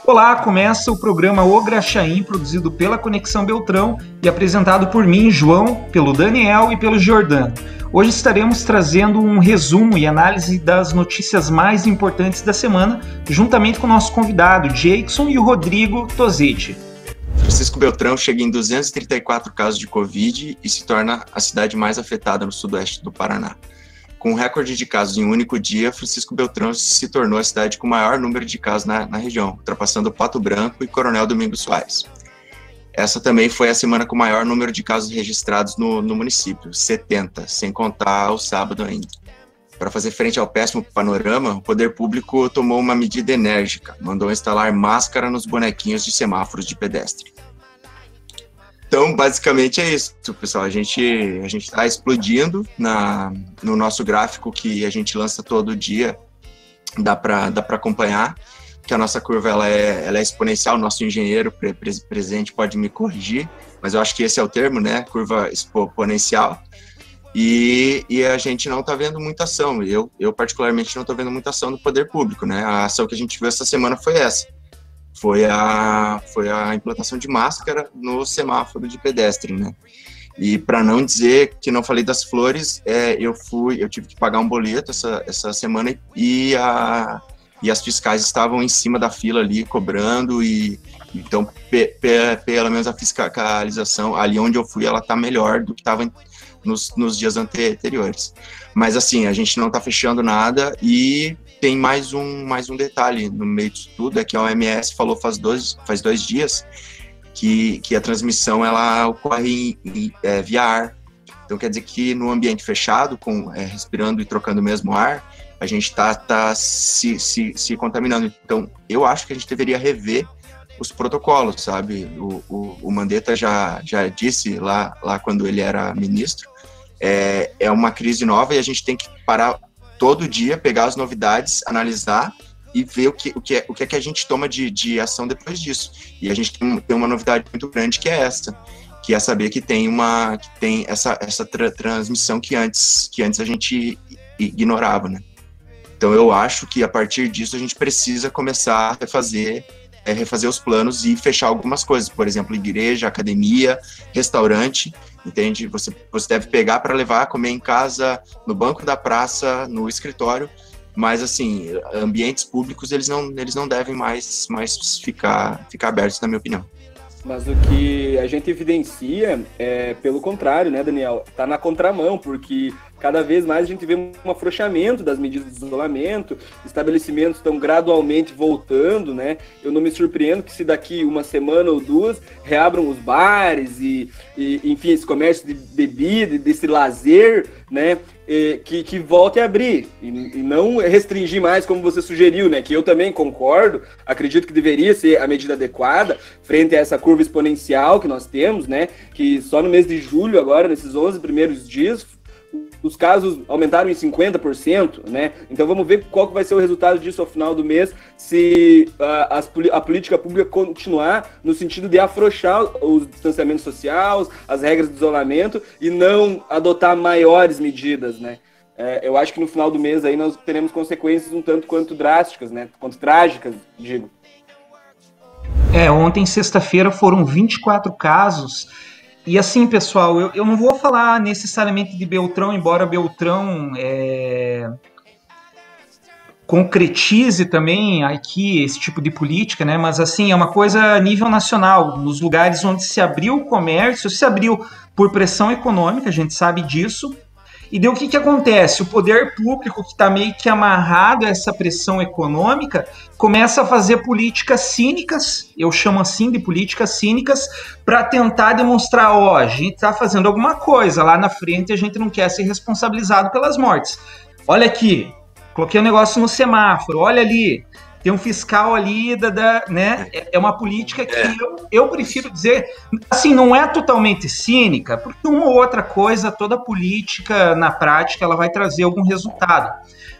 Olá, começa o programa O Graxaim, produzido pela Conexão Beltrão e apresentado por mim, João, pelo Daniel e pelo Jordano. Hoje estaremos trazendo um resumo e análise das notícias mais importantes da semana, juntamente com o nosso convidado, Jackson, e o Rodrigo Tozetti. Francisco Beltrão chega em 234 casos de Covid e se torna a cidade mais afetada no sudoeste do Paraná. Com um recorde de casos em um único dia, Francisco Beltrão se tornou a cidade com o maior número de casos na região, ultrapassando Pato Branco e Coronel Domingos Soares. Essa também foi a semana com o maior número de casos registrados no município, 70, sem contar o sábado ainda. Para fazer frente ao péssimo panorama, o poder público tomou uma medida enérgica, mandou instalar máscara nos bonequinhos de semáforos de pedestre. Então, basicamente é isso, pessoal. A gente está explodindo no nosso gráfico que a gente lança todo dia. Dá para acompanhar que a nossa curva ela é exponencial. O nosso engenheiro presente pode me corrigir, mas eu acho que esse é o termo, né? Curva exponencial. E a gente não está vendo muita ação. Eu particularmente não estou vendo muita ação do poder público, né? A ação que a gente viu essa semana foi essa. Foi a implantação de máscara no semáforo de pedestre, né? E para não dizer que não falei das flores, eu tive que pagar um boleto essa semana e as fiscais estavam em cima da fila ali, cobrando, e então, pelo menos a fiscalização, ali onde eu fui, ela está melhor do que estava nos dias anteriores. Mas assim, a gente não está fechando nada e tem mais um detalhe no meio disso tudo, é que a OMS falou faz dois dias que a transmissão ela ocorre via ar. Então quer dizer que no ambiente fechado, respirando e trocando o mesmo ar, a gente tá se contaminando. Então eu acho que a gente deveria rever os protocolos, sabe? O Mandetta já disse lá quando ele era ministro, é uma crise nova e a gente tem que parar todo dia, pegar as novidades, analisar e ver o que é que a gente toma de ação depois disso. E a gente tem uma novidade muito grande que é saber que tem essa transmissão que antes a gente ignorava, né? Então eu acho que a partir disso a gente precisa começar a refazer os planos e fechar algumas coisas, por exemplo, igreja, academia, restaurante, entende? Você deve pegar para levar, comer em casa, no banco da praça, no escritório, mas assim, ambientes públicos eles não devem mais ficar abertos, na minha opinião. Mas o que a gente evidencia é, pelo contrário, né, Daniel? Tá na contramão, porque cada vez mais a gente vê um afrouxamento das medidas de isolamento, estabelecimentos estão gradualmente voltando, né? Eu não me surpreendo que se daqui uma semana ou duas reabram os bares e enfim, esse comércio de bebida, desse lazer, né? Que volte a abrir e não restringir mais como você sugeriu, né? Que eu também concordo, acredito que deveria ser a medida adequada frente a essa curva exponencial que nós temos, né? Que só no mês de julho agora, nesses 11 primeiros dias, os casos aumentaram em 50%, né? Então vamos ver qual que vai ser o resultado disso ao final do mês, se a política pública continuar no sentido de afrouxar os distanciamentos sociais, as regras de isolamento e não adotar maiores medidas, né? Eu acho que no final do mês aí nós teremos consequências um tanto quanto drásticas, né? Quanto trágicas, digo. Ontem, sexta-feira, foram 24 casos. E assim, pessoal, eu não vou falar necessariamente de Beltrão, embora Beltrão concretize também aqui esse tipo de política, né? Mas assim, é uma coisa a nível nacional. Nos lugares onde se abriu o comércio, se abriu por pressão econômica, a gente sabe disso. E daí o que acontece? O poder público, que está meio que amarrado a essa pressão econômica, começa a fazer políticas cínicas, eu chamo assim de políticas cínicas, para tentar demonstrar, a gente está fazendo alguma coisa, lá na frente a gente não quer ser responsabilizado pelas mortes. Olha aqui, coloquei um negócio no semáforo, olha ali, tem um fiscal ali, né? É uma política que eu prefiro dizer, assim, não é totalmente cínica, porque uma ou outra coisa, toda política, na prática, ela vai trazer algum resultado.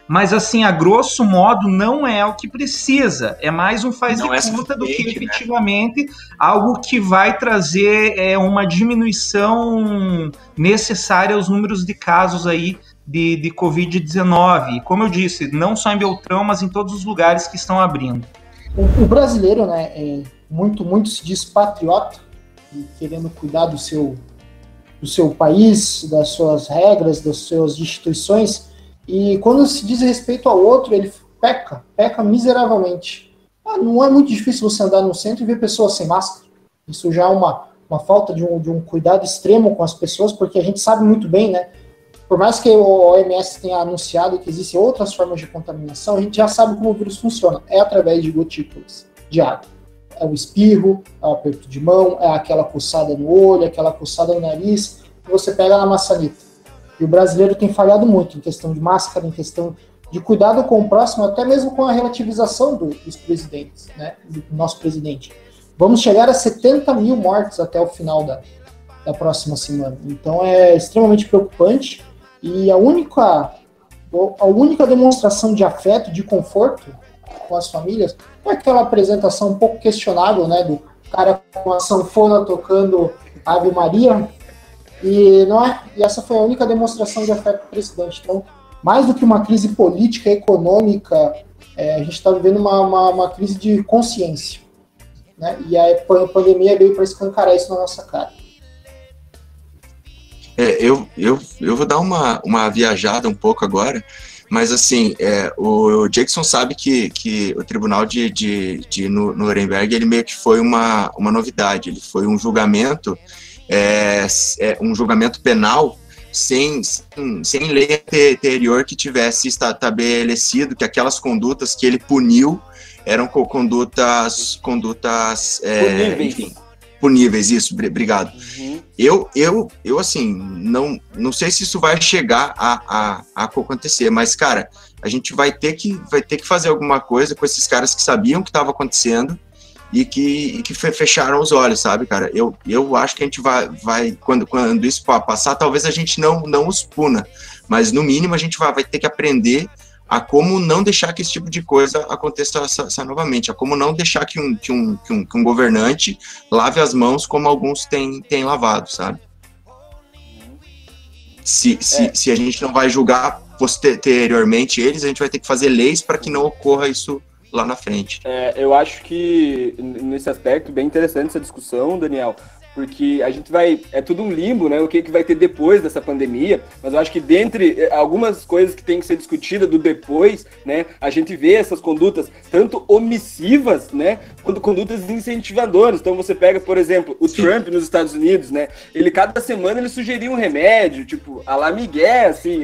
Mas, assim, a grosso modo, não é o que precisa. É mais um faz de conta do que, efetivamente, algo que vai trazer uma diminuição necessária aos números de casos aí de Covid-19. E como eu disse, não só em Beltrão, mas em todos os lugares que estão abrindo. O brasileiro, né, muito se diz patriota, e querendo cuidar do seu país, das suas regras, das suas instituições, e quando se diz respeito ao outro, ele peca miseravelmente. Não é muito difícil você andar no centro e ver pessoas sem máscara. Isso já é uma falta de um cuidado extremo com as pessoas, porque a gente sabe muito bem, né? Por mais que o OMS tenha anunciado que existem outras formas de contaminação, a gente já sabe como o vírus funciona. É através de gotículas de água. É o espirro, é o aperto de mão, é aquela coçada no olho, aquela coçada no nariz, que você pega na maçaneta. E o brasileiro tem falhado muito em questão de máscara, em questão de cuidado com o próximo, até mesmo com a relativização dos presidentes, né? Do nosso presidente. Vamos chegar a 70 mil mortes até o final da próxima semana. Então é extremamente preocupante. E a única demonstração de afeto, de conforto com as famílias, é aquela apresentação um pouco questionável, né, do cara com a sanfona tocando Ave Maria, e essa foi a única demonstração de afeto do presidente. Então, mais do que uma crise política, econômica, a gente está vivendo uma crise de consciência, né, e a pandemia veio para escancarar isso na nossa cara. Eu vou dar uma viajada um pouco agora, mas assim, o Jackson sabe que o tribunal de Nuremberg, ele meio que foi uma novidade, ele foi um julgamento penal sem lei anterior que tivesse estabelecido que aquelas condutas que ele puniu eram condutas enfim, puníveis, isso, obrigado. Uhum. Eu assim, não sei se isso vai chegar a acontecer, mas, cara, a gente vai ter que fazer alguma coisa com esses caras que sabiam o que estava acontecendo e que fecharam os olhos, sabe, cara? Eu acho que a gente vai quando isso passar, talvez a gente não os puna, mas, no mínimo, a gente vai ter que aprender a como não deixar que esse tipo de coisa aconteça novamente, a como não deixar que um governante lave as mãos como alguns têm lavado, sabe? Se a gente não vai julgar posteriormente eles, a gente vai ter que fazer leis para que não ocorra isso lá na frente. Eu acho que, nesse aspecto, bem interessante essa discussão, Daniel, porque a gente é tudo um limbo, né, o que vai ter depois dessa pandemia, mas eu acho que dentre algumas coisas que tem que ser discutida do depois, né, a gente vê essas condutas tanto omissivas, né, quanto condutas incentivadoras. Então você pega, por exemplo, o Trump nos Estados Unidos, né, cada semana ele sugeria um remédio, tipo, à la Miguel, assim,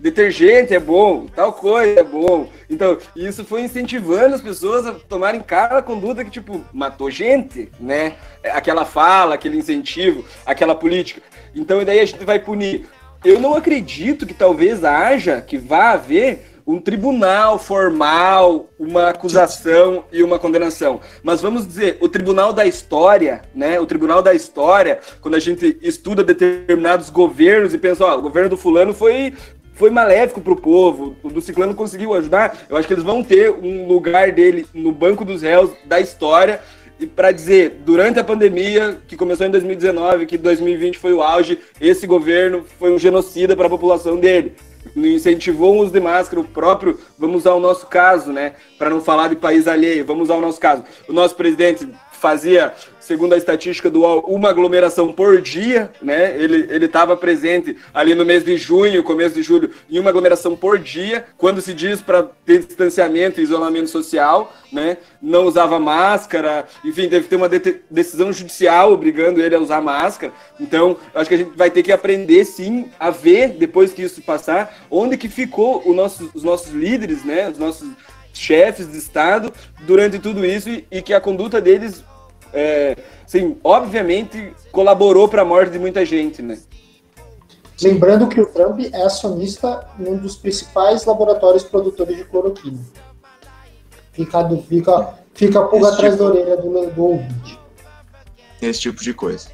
detergente é bom, tal coisa é bom. Então, isso foi incentivando as pessoas a tomarem cada conduta que, tipo, matou gente, né? Aquela fala, aquele incentivo, aquela política. Então, e daí a gente vai punir. Eu não acredito que vá haver um tribunal formal, uma acusação e uma condenação. Mas vamos dizer, o tribunal da história, né? O tribunal da história, quando a gente estuda determinados governos e pensa, o governo do fulano foi maléfico para o povo, o do ciclano conseguiu ajudar, eu acho que eles vão ter um lugar dele no banco dos réus da história, e para dizer, durante a pandemia, que começou em 2019, que 2020 foi o auge, esse governo foi um genocida para a população dele. Incentivou o uso de máscara, o próprio, vamos usar o nosso caso, né, para não falar de país alheio, vamos usar o nosso caso. O nosso presidente fazia, segundo a estatística do UOL, uma aglomeração por dia, né? Ele estava presente ali no mês de junho, começo de julho, em uma aglomeração por dia, quando se diz para ter distanciamento e isolamento social, né? Não usava máscara, enfim, deve ter uma decisão judicial obrigando ele a usar máscara. Então, acho que a gente vai ter que aprender, sim, a ver, depois que isso passar, onde que ficou os nossos líderes, né? Os nossos chefes de Estado durante tudo isso e que a conduta deles sim, obviamente colaborou para a morte de muita gente, né? Lembrando que o Trump é acionista em um dos principais laboratórios produtores de cloroquina. Fica a pulga atrás da orelha do ouvinte. Esse tipo de coisa.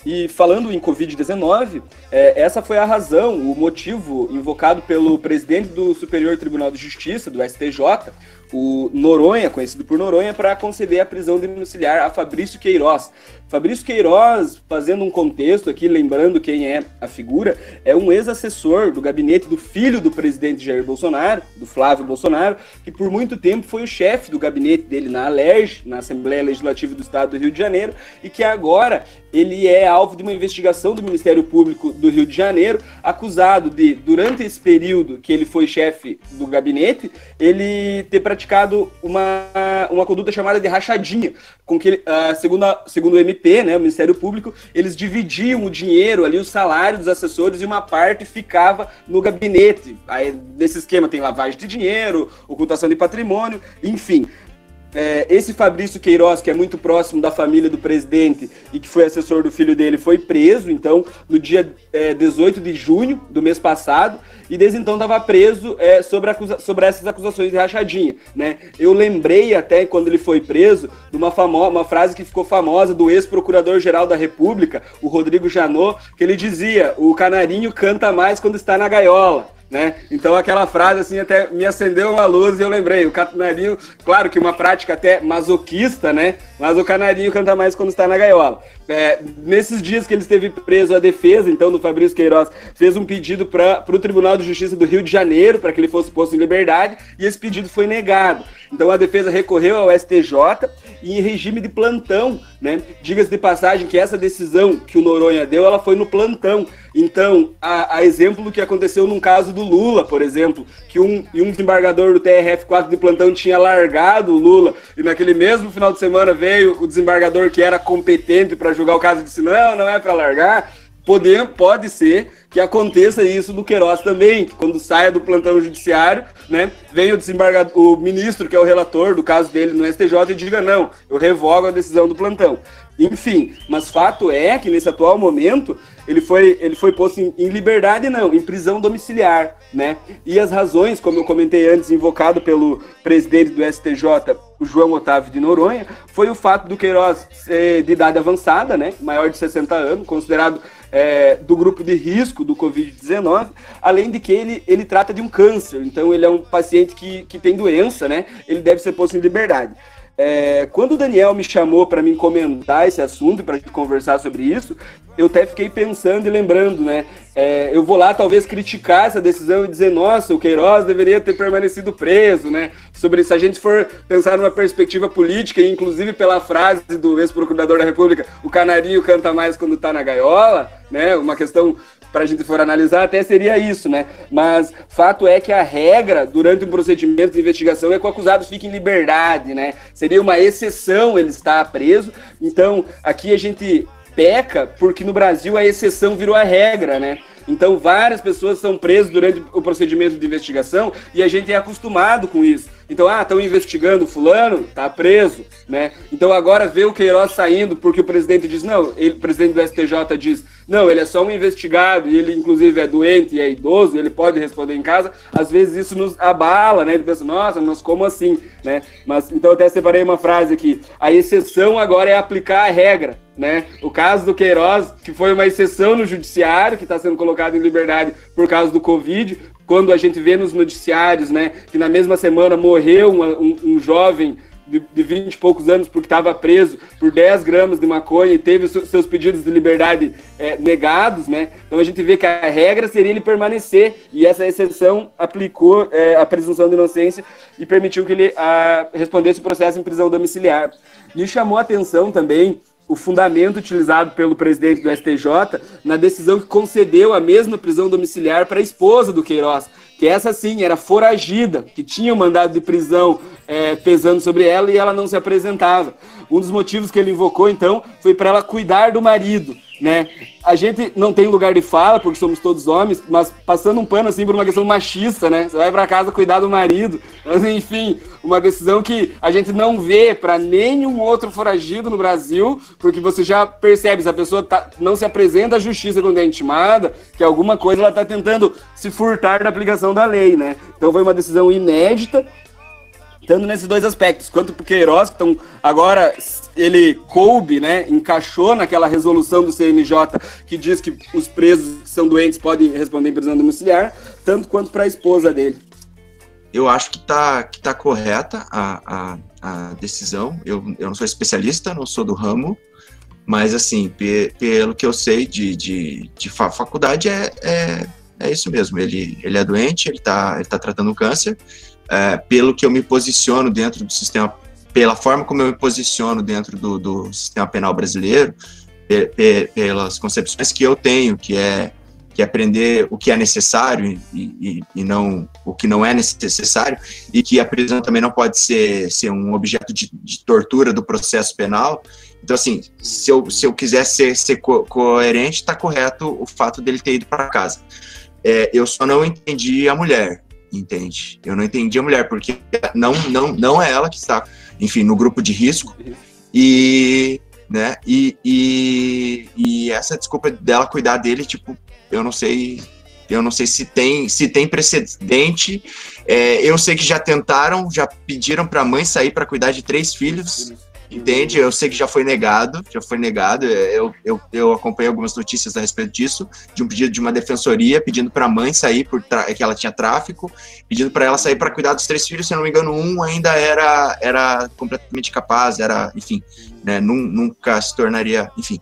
E falando em Covid-19, essa foi a razão, o motivo invocado pelo presidente do Superior Tribunal de Justiça, do STJ, o Noronha, conhecido por Noronha, para conceder a prisão domiciliar a Fabrício Queiroz. Fabrício Queiroz, fazendo um contexto aqui, lembrando quem é a figura, é um ex-assessor do gabinete do filho do presidente Jair Bolsonaro, do Flávio Bolsonaro, que por muito tempo foi o chefe do gabinete dele na ALERJ, na Assembleia Legislativa do Estado do Rio de Janeiro, e que agora ele é alvo de uma investigação do Ministério Público do Rio de Janeiro, acusado de, durante esse período que ele foi chefe do gabinete, ele ter praticado uma conduta chamada de rachadinha, com que, segundo o MP, né, o Ministério Público, eles dividiam o dinheiro ali, o salário dos assessores, e uma parte ficava no gabinete. Aí, nesse esquema tem lavagem de dinheiro, ocultação de patrimônio, enfim. Esse Fabrício Queiroz, que é muito próximo da família do presidente e que foi assessor do filho dele, foi preso, então, no dia 18 de junho do mês passado, e desde então estava preso sobre essas acusações de rachadinha, né? Eu lembrei até, quando ele foi preso, de uma frase que ficou famosa do ex-procurador-geral da República, o Rodrigo Janot, que ele dizia: o canarinho canta mais quando está na gaiola. Né? Então aquela frase assim até me acendeu uma luz e eu lembrei, o canarinho, claro que uma prática até masoquista, né? Mas o canarinho canta mais quando está na gaiola. Nesses dias que ele esteve preso, a defesa, então, do Fabrício Queiroz, fez um pedido para o Tribunal de Justiça do Rio de Janeiro para que ele fosse posto em liberdade, e esse pedido foi negado. Então a defesa recorreu ao STJ e em regime de plantão, né? Diga-se de passagem que essa decisão que o Noronha deu, ela foi no plantão. Então, a exemplo do que aconteceu num caso do Lula, por exemplo, que um desembargador do TRF4 de plantão tinha largado o Lula, e naquele mesmo final de semana veio o desembargador que era competente para julgar o caso e disse: não é para largar. Pode ser que aconteça isso do Queiroz também, que quando saia do plantão judiciário, né, vem o ministro, que é o relator do caso dele no STJ, e diga: não, eu revogo a decisão do plantão. Enfim, mas fato é que nesse atual momento ele foi posto em liberdade, não, em prisão domiciliar, né? E as razões, como eu comentei antes, invocado pelo presidente do STJ, o João Otávio de Noronha, foi o fato do Queiroz ser de idade avançada, né, maior de 60 anos, considerado do grupo de risco do Covid-19, além de que ele trata de um câncer, então ele é um paciente que tem doença, né? Ele deve ser posto em liberdade. Quando o Daniel me chamou para mim comentar esse assunto, para conversar sobre isso, eu até fiquei pensando e lembrando, né? Eu vou lá talvez criticar essa decisão e dizer: nossa, o Queiroz deveria ter permanecido preso, né? Sobre se a gente for pensar numa perspectiva política, e inclusive pela frase do ex-procurador da República, o canarinho canta mais quando está na gaiola, né? Uma questão, para a gente for analisar, até seria isso, né? Mas fato é que a regra durante um procedimento de investigação é que o acusado fique em liberdade, né? Seria uma exceção ele estar preso. Então, aqui a gente peca porque no Brasil a exceção virou a regra, né? Então, várias pessoas são presas durante o procedimento de investigação e a gente é acostumado com isso. Então, estão investigando fulano, tá preso, né? Então, agora vê o Queiroz saindo porque o presidente diz, não, o presidente do STJ diz, não, ele é só um investigado e ele, inclusive, é doente e é idoso, ele pode responder em casa. Às vezes isso nos abala, né? Ele pensa, nossa, mas como assim, né? Mas, então, eu até separei uma frase aqui. A exceção agora é aplicar a regra, né? O caso do Queiroz, que foi uma exceção no judiciário, que está sendo colocado em liberdade por causa do Covid, quando a gente vê nos noticiários, né, que na mesma semana morreu um jovem de 20 e poucos anos porque estava preso por 10 gramas de maconha e teve seus pedidos de liberdade negados, né? Então a gente vê que a regra seria ele permanecer e essa exceção aplicou a presunção de inocência e permitiu que ele respondesse o processo em prisão domiciliar. Me chamou a atenção também o fundamento utilizado pelo presidente do STJ na decisão que concedeu a mesma prisão domiciliar para a esposa do Queiroz, que essa sim era foragida, que tinha um mandado de prisão pesando sobre ela e ela não se apresentava. Um dos motivos que ele invocou, então, foi para ela cuidar do marido, né? A gente não tem lugar de fala, porque somos todos homens, mas passando um pano assim por uma questão machista, né? Você vai para casa cuidar do marido. Mas, enfim, uma decisão que a gente não vê para nenhum outro foragido no Brasil, porque você já percebe, se a pessoa não se apresenta à justiça quando é intimada, que alguma coisa ela está tentando se furtar da aplicação da lei, né? Então foi uma decisão inédita, tanto nesses dois aspectos, quanto para o Queiroz, então agora ele coube, né, encaixou naquela resolução do CNJ que diz que os presos que são doentes podem responder em prisão domiciliar, tanto quanto para a esposa dele. Eu acho que tá correta a decisão. Eu não sou especialista, não sou do ramo, Mas, assim, pelo que eu sei de faculdade, é isso mesmo. Ele é doente, ele tá tratando câncer. Pelo que eu me posiciono dentro do sistema, pela forma como eu me posiciono dentro do sistema penal brasileiro, pelas concepções que eu tenho, que é aprender o que é necessário e não o que não é necessário, e que a prisão também não pode ser um objeto de tortura do processo penal. Então, assim, se eu quiser ser coerente, está correto o fato dele ter ido para casa. Eu só não entendi a mulher, entende? Eu não entendi a mulher, porque não é ela que está, enfim, no grupo de risco, e essa desculpa dela cuidar dele, tipo, eu não sei se tem precedente. Eu sei que já pediram para a mãe sair para cuidar de 3 filhos, entende? Eu sei que já foi negado. Eu acompanhei algumas notícias a respeito disso, de um pedido de uma defensoria pedindo para a mãe sair, que ela tinha tráfico, pedindo para ela sair para cuidar dos 3 filhos. Se eu não me engano, um ainda era completamente capaz, enfim, né, nunca se tornaria, enfim.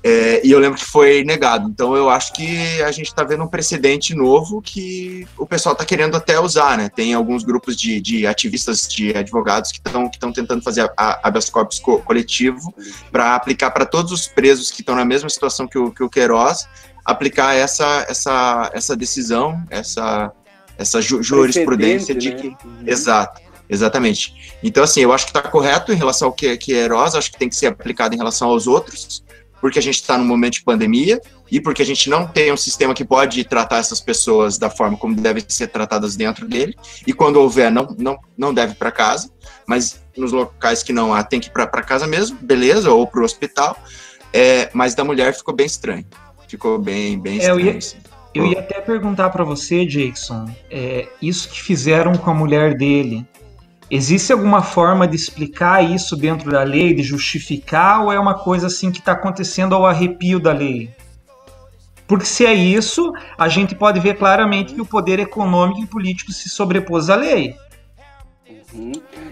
E eu lembro que foi negado. Então eu acho que a gente está vendo um precedente novo que o pessoal está querendo até usar, né? Tem alguns grupos de ativistas, de advogados que estão tentando fazer habeas corpus coletivo para aplicar para todos os presos que estão na mesma situação que o Queiroz, aplicar essa decisão, essa jurisprudência de que... Exatamente. Então, assim, eu acho que está correto em relação ao Queiroz, acho que tem que ser aplicado em relação aos outros, porque a gente está num momento de pandemia e porque a gente não tem um sistema que pode tratar essas pessoas da forma como devem ser tratadas dentro dele, e quando houver, não deve ir para casa, mas nos locais que não há, tem que ir para casa mesmo, beleza, ou para o hospital, mas da mulher ficou bem estranho, estranho. Eu ia até perguntar para você, Jackson, isso que fizeram com a mulher dele, existe alguma forma de explicar isso dentro da lei, de justificar, ou é uma coisa assim que está acontecendo ao arrepio da lei? Porque se é isso, a gente pode ver claramente que o poder econômico e político se sobrepôs à lei.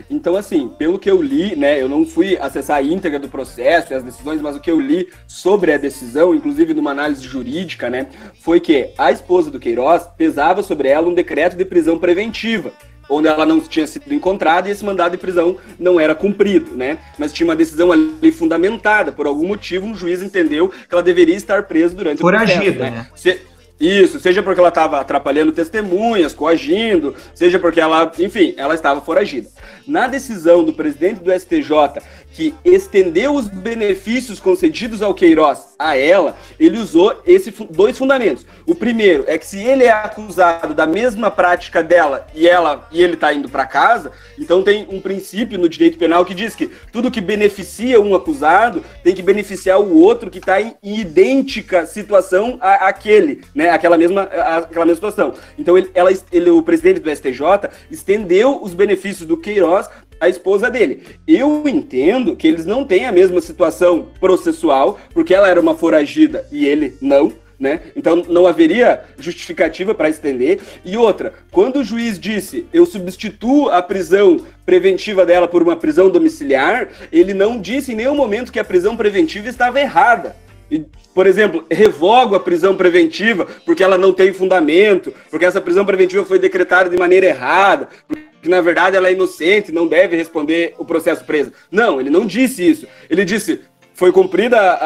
Então, assim, pelo que eu li, né, eu não fui acessar a íntegra do processo e as decisões, mas o que eu li sobre a decisão, inclusive numa análise jurídica, né, foi que a esposa do Queiroz pesava sobre ela um decreto de prisão preventiva, onde ela não tinha sido encontrada e esse mandado de prisão não era cumprido, né? Mas tinha uma decisão ali fundamentada, por algum motivo um juiz entendeu que ela deveria estar presa durante o processo. Foragida, né? Isso, seja porque ela estava atrapalhando testemunhas, coagindo, seja porque ela estava foragida. Na decisão do presidente do STJ, que estendeu os benefícios concedidos ao Queiroz a ela, ele usou esses 2 fundamentos. O primeiro é que se ele é acusado da mesma prática dela e ele está indo para casa, então tem um princípio no direito penal que diz que tudo que beneficia um acusado tem que beneficiar o outro que está em idêntica situação àquele, né? Aquela mesma situação. Então o presidente do STJ estendeu os benefícios do Queiroz à esposa dele. Eu entendo que eles não têm a mesma situação processual, porque ela era uma foragida e ele não, né? Então não haveria justificativa para estender. E outra, quando o juiz disse eu substituo a prisão preventiva dela por uma prisão domiciliar, ele não disse em nenhum momento que a prisão preventiva estava errada. E, por exemplo, revogo a prisão preventiva porque ela não tem fundamento, porque essa prisão preventiva foi decretada de maneira errada, porque na verdade ela é inocente, não deve responder o processo preso. Não, ele não disse isso. Ele disse, foi cumprida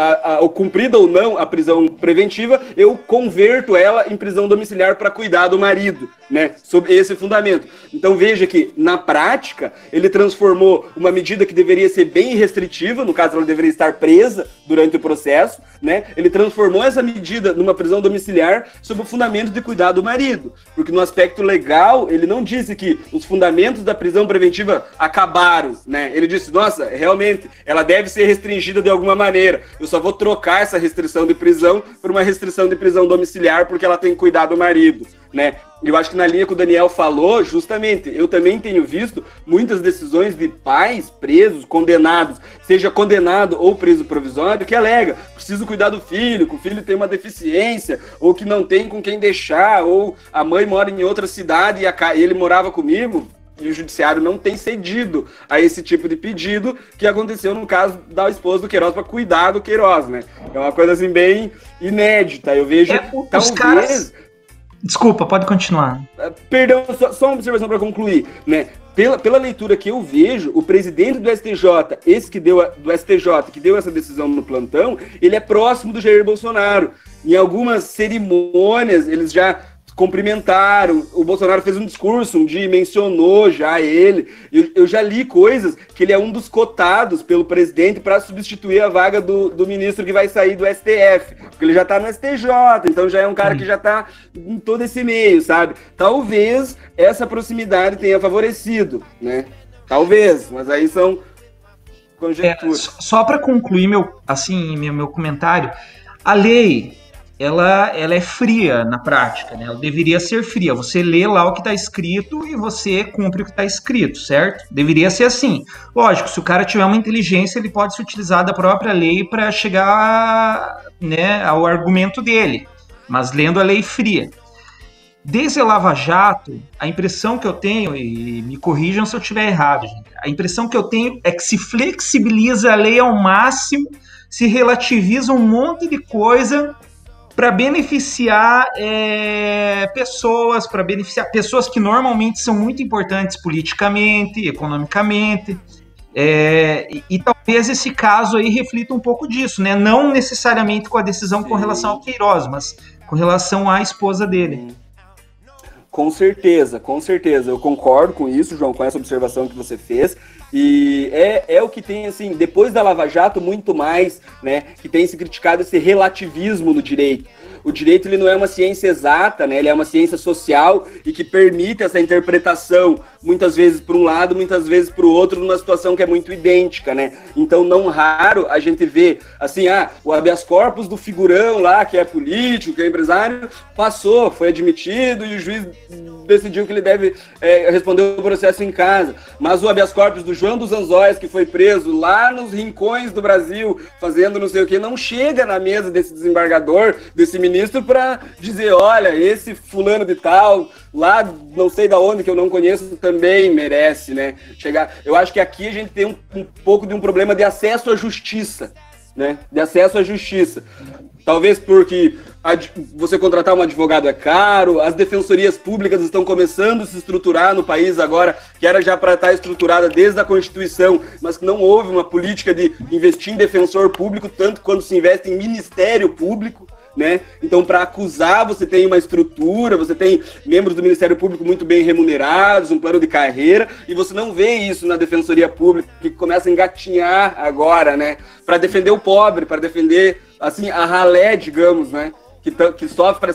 ou não a prisão preventiva, eu converto ela em prisão domiciliar para cuidar do marido, né? Sob esse fundamento. Então veja que, na prática, ele transformou uma medida que deveria ser bem restritiva, no caso ela deveria estar presa durante o processo, né? Ele transformou essa medida numa prisão domiciliar sob o fundamento de cuidar do marido. Porque no aspecto legal, ele não disse que os fundamentos da prisão preventiva acabaram, né? Ele disse, nossa, realmente, ela deve ser restringida de alguma maneira. Eu só vou trocar essa restrição de prisão por uma restrição de prisão domiciliar porque ela tem que cuidar do marido, né? Eu acho que na linha que o Daniel falou, justamente, eu também tenho visto muitas decisões de pais presos, condenados, seja condenado ou preso provisório, que alega, preciso cuidar do filho, que o filho tem uma deficiência, ou que não tem com quem deixar, ou a mãe mora em outra cidade e ele morava comigo. e o judiciário não tem cedido a esse tipo de pedido, que aconteceu no caso da esposa do Queiroz para cuidar do Queiroz, né? É uma coisa assim bem inédita. Eu vejo os caras... Desculpa, pode continuar. Perdão, só uma observação para concluir, né? Pela leitura que eu vejo, o presidente do STJ, do STJ, que deu essa decisão no plantão, ele é próximo do Jair Bolsonaro. Em algumas cerimônias, eles já cumprimentaram, o Bolsonaro fez um discurso, um dia mencionou já ele. Eu já li coisas que ele é um dos cotados pelo presidente para substituir a vaga do ministro que vai sair do STF, porque ele já está no STJ, então já é um cara que já está em todo esse meio, sabe? Talvez essa proximidade tenha favorecido, né? Talvez, mas aí são conjecturas. Só para concluir meu comentário, a lei... Ela é fria na prática, né? Ela deveria ser fria. Você lê lá o que está escrito e você cumpre o que está escrito, certo? Deveria ser assim. Lógico, se o cara tiver uma inteligência, ele pode se utilizar da própria lei para chegar, né, ao argumento dele, mas lendo a lei fria. Desde a Lava Jato, a impressão que eu tenho, e me corrijam se eu estiver errado, gente, a impressão que eu tenho é que se flexibiliza a lei ao máximo, se relativiza um monte de coisa para beneficiar pessoas que normalmente são muito importantes politicamente, economicamente, e talvez esse caso aí reflita um pouco disso, né? Não necessariamente com a decisão com relação ao Queiroz, mas com relação à esposa dele. Com certeza. Eu concordo com isso, João, com essa observação que você fez. E é o que tem, assim, depois da Lava Jato, muito mais, né, que tem se criticado esse relativismo no direito. O direito, ele não é uma ciência exata, né, ele é uma ciência social e que permite essa interpretação, muitas vezes para um lado, muitas vezes para o outro, numa situação que é muito idêntica, né. Então, não raro a gente vê, assim, o habeas corpus do figurão lá, que é político, que é empresário, passou, foi admitido e o juiz decidiu que ele deve responder o processo em casa. Mas o habeas corpus do João dos Anzóis, que foi preso lá nos rincões do Brasil, fazendo não sei o que, não chega na mesa desse desembargador, desse ministro, para dizer, olha, esse fulano de tal, lá não sei da onde, que eu não conheço, também merece, né? Chegar. Eu acho que aqui a gente tem um pouco de um problema de acesso à justiça, né? De acesso à justiça. Talvez porque você contratar um advogado é caro, as defensorias públicas estão começando a se estruturar no país agora, que era já para estar estruturada desde a Constituição, mas que não houve uma política de investir em defensor público, tanto quanto se investe em ministério público, né? Então, para acusar, você tem uma estrutura, você tem membros do Ministério Público muito bem remunerados, um plano de carreira, e você não vê isso na Defensoria Pública, que começa a engatinhar agora, né? Para defender o pobre, para defender, assim, a ralé, digamos, né? Que sofre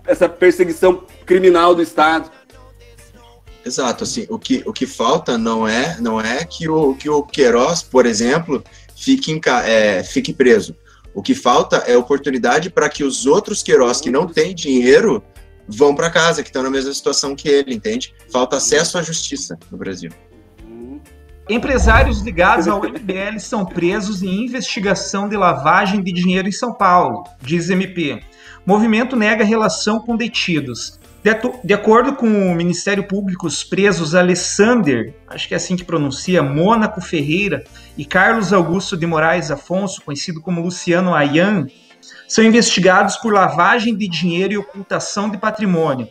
essa perseguição criminal do Estado. Exato, assim, o que falta não é que o Queiroz, por exemplo, fique preso. O que falta é oportunidade para que os outros Queiroz que não têm dinheiro vão para casa, que estão na mesma situação que ele, entende? Falta acesso à justiça no Brasil. Empresários ligados ao MBL são presos em investigação de lavagem de dinheiro em São Paulo, diz MP. Movimento nega relação com detidos. De acordo com o Ministério Público, os presos Alessander, acho que é assim que pronuncia, Mônaco Ferreira e Carlos Augusto de Moraes Afonso, conhecido como Luciano Ayan, são investigados por lavagem de dinheiro e ocultação de patrimônio.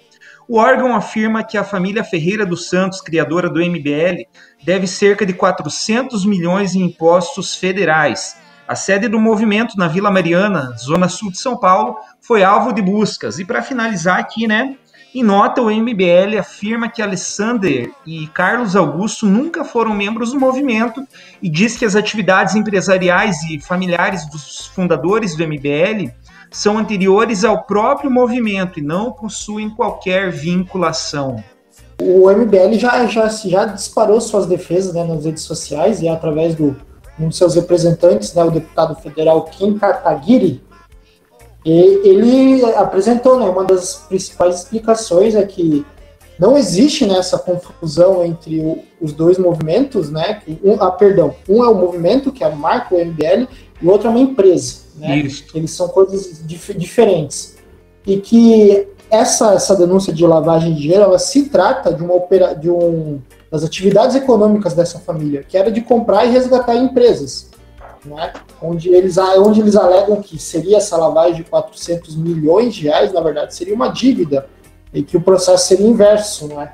O órgão afirma que a família Ferreira dos Santos, criadora do MBL, deve cerca de 400 milhões em impostos federais. A sede do movimento na Vila Mariana, zona sul de São Paulo, foi alvo de buscas. E para finalizar aqui, né, em nota, o MBL afirma que Alessander e Carlos Augusto nunca foram membros do movimento e diz que as atividades empresariais e familiares dos fundadores do MBL são anteriores ao próprio movimento e não possuem qualquer vinculação. O MBL já disparou suas defesas, né, nas redes sociais e através de um dos seus representantes, né, o deputado federal Kim Kataguiri, ele apresentou, né, uma das principais explicações é que não existe, né, essa confusão entre os dois movimentos, né, um é o movimento, que é a marca, o MBL, e o outro é uma empresa, né, eles são coisas diferentes, e que essa denúncia de lavagem de dinheiro, ela se trata das atividades econômicas dessa família, que era de comprar e resgatar empresas, né? onde eles alegam que seria essa lavagem de 400 milhões de reais, na verdade, seria uma dívida, e que o processo seria inverso, né?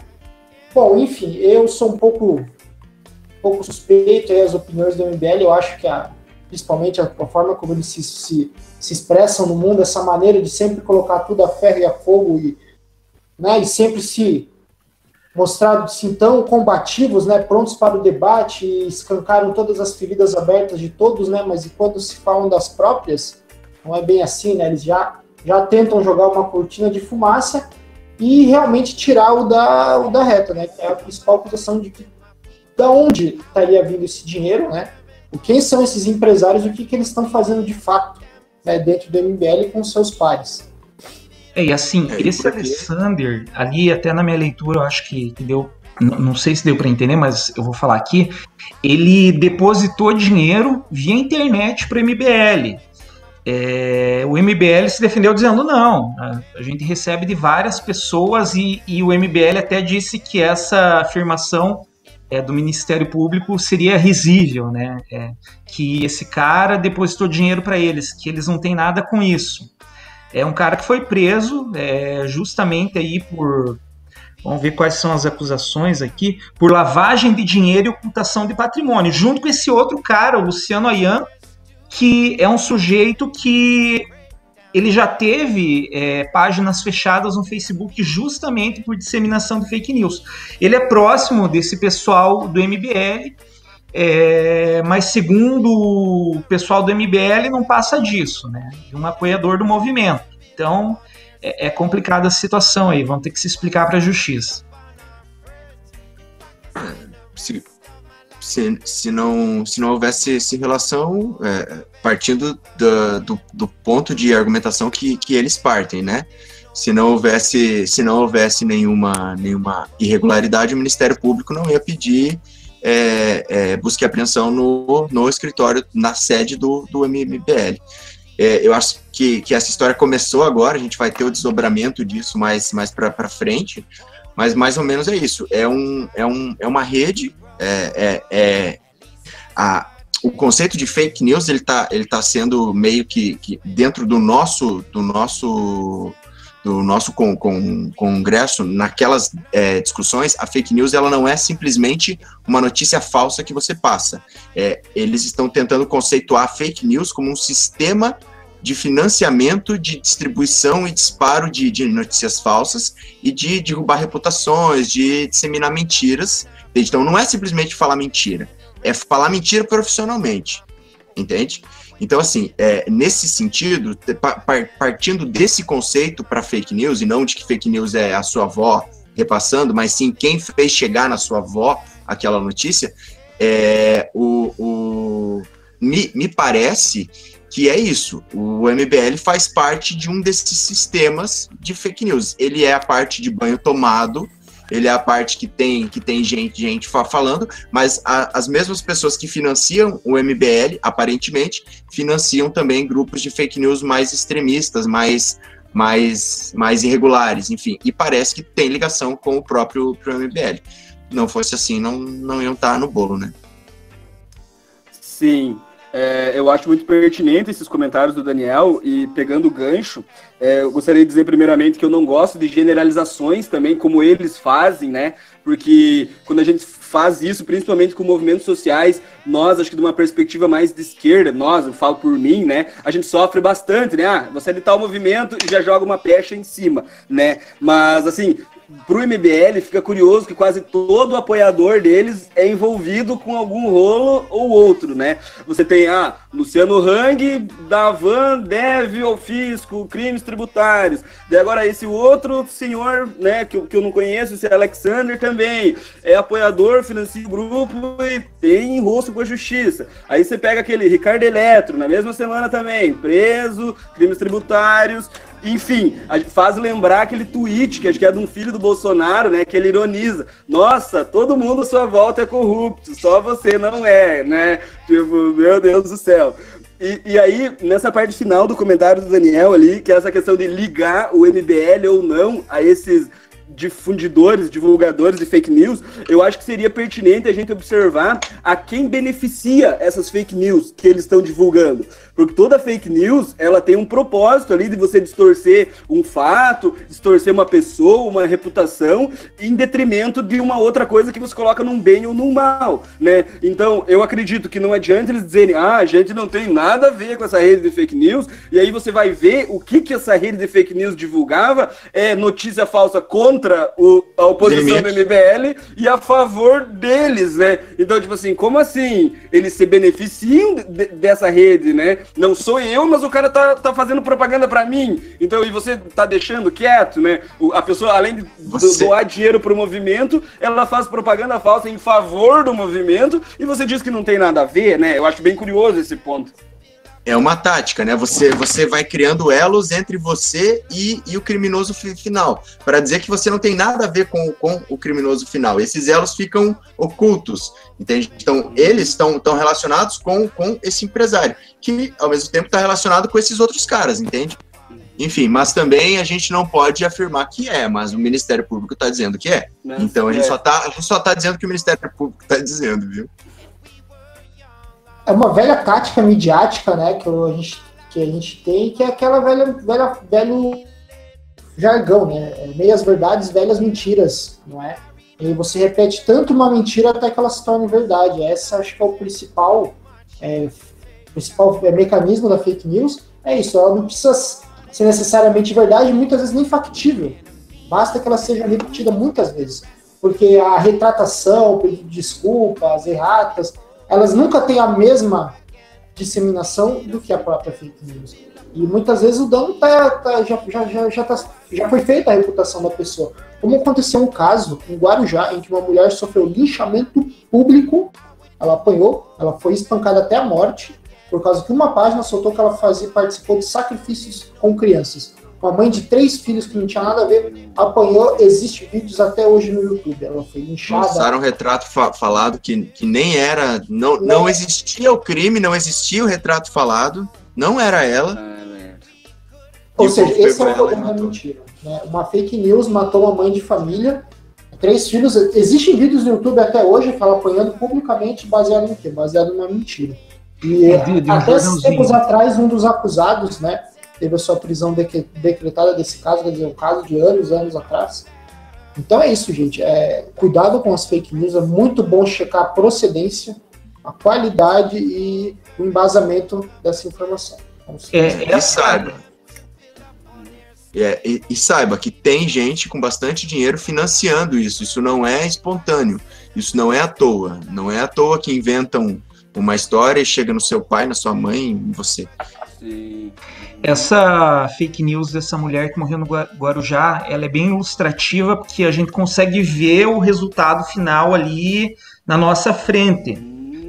Bom, enfim, eu sou um pouco suspeito aí as opiniões do MBL. Eu acho que principalmente a forma como eles se expressam no mundo, essa maneira de sempre colocar tudo a ferro e a fogo e sempre se mostrar assim, tão combativos, né, prontos para o debate, e escancaram todas as feridas abertas de todos, né, mas quando se falam das próprias, não é bem assim, né, eles já tentam jogar uma cortina de fumaça e realmente tirar o da reta, né, que é a principal acusação de que da onde estaria vindo esse dinheiro, né, quem são esses empresários, o que eles estão fazendo de fato, né, dentro do MBL com seus pares. E assim, esse Alexander, ali até na minha leitura, eu acho que deu, não sei se deu para entender, mas eu vou falar aqui, ele depositou dinheiro via internet para o MBL. O MBL se defendeu dizendo não, a gente recebe de várias pessoas e o MBL até disse que essa afirmação do Ministério Público seria risível, né? Que esse cara depositou dinheiro para eles, que eles não têm nada com isso. É um cara que foi preso justamente aí por... Vamos ver quais são as acusações aqui. Por lavagem de dinheiro e ocultação de patrimônio. Junto com esse outro cara, o Luciano Ayan, que é um sujeito que ele já teve páginas fechadas no Facebook justamente por disseminação de fake news. Ele é próximo desse pessoal do MBL, mas segundo o pessoal do MBL não passa disso, né? De um apoiador do movimento. Então é complicada a situação aí, vamos ter que se explicar para a justiça. Se não houvesse essa relação, partindo do ponto de argumentação que eles partem, né? Se não houvesse nenhuma irregularidade, o Ministério Público não ia pedir busca e apreensão no escritório, na sede do MBL. Eu acho que essa história começou agora, a gente vai ter o desdobramento disso mais para frente, mas mais ou menos é isso. É uma rede. O conceito de fake news ele tá sendo meio que dentro do nosso congresso, naquelas discussões. A fake news ela não é simplesmente uma notícia falsa que você passa. Eles estão tentando conceituar a fake news como um sistema de financiamento, de distribuição e disparo de notícias falsas e de derrubar reputações, de disseminar mentiras. Então não é simplesmente falar mentira, é falar mentira profissionalmente, entende? Então assim, nesse sentido, partindo desse conceito para fake news, e não de que fake news é a sua avó repassando, mas sim quem fez chegar na sua avó aquela notícia, me parece que é isso. O MBL faz parte de um desses sistemas de fake news. Ele é a parte de banho tomado, ele é a parte que tem gente falando, mas as mesmas pessoas que financiam o MBL, aparentemente, financiam também grupos de fake news mais extremistas, mais irregulares, enfim, e parece que tem ligação com o próprio MBL. Não fosse assim, não iam estar no bolo, né? Sim. Eu acho muito pertinente esses comentários do Daniel, e pegando o gancho, eu gostaria de dizer primeiramente que eu não gosto de generalizações também, como eles fazem, né? Porque quando a gente faz isso, principalmente com movimentos sociais, nós, acho que de uma perspectiva mais de esquerda, eu falo por mim, né? A gente sofre bastante, né? Você é de tal movimento e já joga uma pecha em cima, né? Mas, assim, pro MBL fica curioso que quase todo apoiador deles é envolvido com algum rolo ou outro, né? Você tem Luciano Hang, Davan, deve ao fisco, crimes tributários. E agora esse outro senhor, né, que eu não conheço, esse Alexander também, é apoiador, financia o grupo e tem enrosco com a justiça. Aí você pega aquele Ricardo Eletro, na mesma semana também, preso, crimes tributários. Enfim, faz lembrar aquele tweet que acho que é de um filho do Bolsonaro, né, que ele ironiza: nossa, todo mundo à sua volta é corrupto, só você não é, né? Tipo, meu Deus do céu. E aí, nessa parte final do comentário do Daniel ali, que é essa questão de ligar o MBL ou não a esses difundidores, divulgadores de fake news, eu acho que seria pertinente a gente observar a quem beneficia essas fake news que eles estão divulgando. Porque toda fake news, ela tem um propósito ali de você distorcer um fato, distorcer uma pessoa, uma reputação, em detrimento de uma outra coisa que você coloca num bem ou num mal, né? Então, eu acredito que não adianta eles dizerem, a gente não tem nada a ver com essa rede de fake news, e aí você vai ver o que essa rede de fake news divulgava, é notícia falsa contra a oposição do MBL e a favor deles, né? Então, tipo assim, como assim? Eles se beneficiam dessa rede, né? Não sou eu, mas o cara tá fazendo propaganda pra mim. Então, e você tá deixando quieto, né? A pessoa, além de doar dinheiro pro movimento, ela faz propaganda falsa em favor do movimento e você diz que não tem nada a ver, né? Eu acho bem curioso esse ponto. É uma tática, né? Você vai criando elos entre você e o criminoso final, para dizer que você não tem nada a ver com o criminoso final. Esses elos ficam ocultos, entende? Então, eles estão relacionados com esse empresário, que, ao mesmo tempo, está relacionado com esses outros caras, entende? Enfim, mas também a gente não pode afirmar que é, mas o Ministério Público está dizendo que é. Mas então, a gente só tá dizendo que o Ministério Público está dizendo, viu? É uma velha tática midiática, né, que a gente tem, que é aquela velho jargão, né, meias verdades, velhas mentiras, não é? E você repete tanto uma mentira até que ela se torne verdade. Essa acho que é o principal mecanismo da fake news, é isso, ela não precisa ser necessariamente verdade, muitas vezes nem factível, basta que ela seja repetida muitas vezes, porque a retratação, o pedido de desculpa, as erratas, elas nunca têm a mesma disseminação do que a própria fake news. E muitas vezes o dano já foi feita a reputação da pessoa. Como aconteceu um caso em Guarujá, em que uma mulher sofreu linchamento público, ela apanhou, ela foi espancada até a morte, por causa que uma página soltou que ela participou de sacrifícios com crianças. Uma mãe de 3 filhos que não tinha nada a ver, apanhou, existe vídeos até hoje no YouTube. Ela foi linchada. Mostraram um retrato falado que nem era, não existia o crime, não existia o retrato falado, não era ela. Ou seja, esse é o problema da mentira. Né? Uma fake news matou uma mãe de família, 3 filhos. Existem vídeos no YouTube até hoje que ela apanhando publicamente baseado em quê? Baseado numa mentira. E até tempos atrás, um dos acusados, né, teve a sua prisão decretada desse caso, quer dizer, um caso de anos atrás. Então é isso, gente. Cuidado com as fake news, é muito bom checar a procedência, a qualidade e o embasamento dessa informação. E saiba que tem gente com bastante dinheiro financiando isso. Isso não é espontâneo, isso não é à toa. Não é à toa que inventam uma história e chega no seu pai, na sua mãe, em você. Sim. Essa fake news dessa mulher que morreu no Guarujá, ela é bem ilustrativa porque a gente consegue ver o resultado final ali na nossa frente.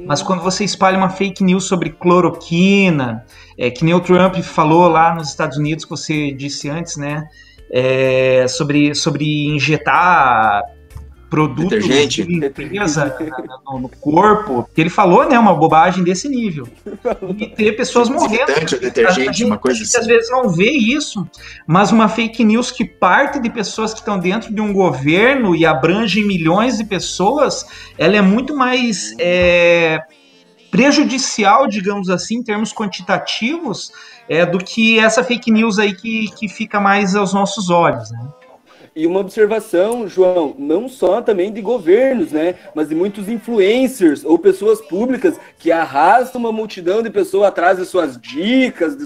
Mas quando você espalha uma fake news sobre cloroquina, que nem o Trump falou lá nos Estados Unidos, que você disse antes, né? Sobre injetar produtos de limpeza no corpo, que ele falou, né, uma bobagem desse nível. E ter pessoas morrendo. Detergente, uma coisa assim. Às vezes não vê isso, mas uma fake news que parte de pessoas que estão dentro de um governo e abrange milhões de pessoas, ela é muito mais prejudicial, digamos assim, em termos quantitativos, do que essa fake news aí que fica mais aos nossos olhos, né? E uma observação, João, não só também de governos, né, mas de muitos influencers ou pessoas públicas que arrastam uma multidão de pessoas atrás de suas dicas,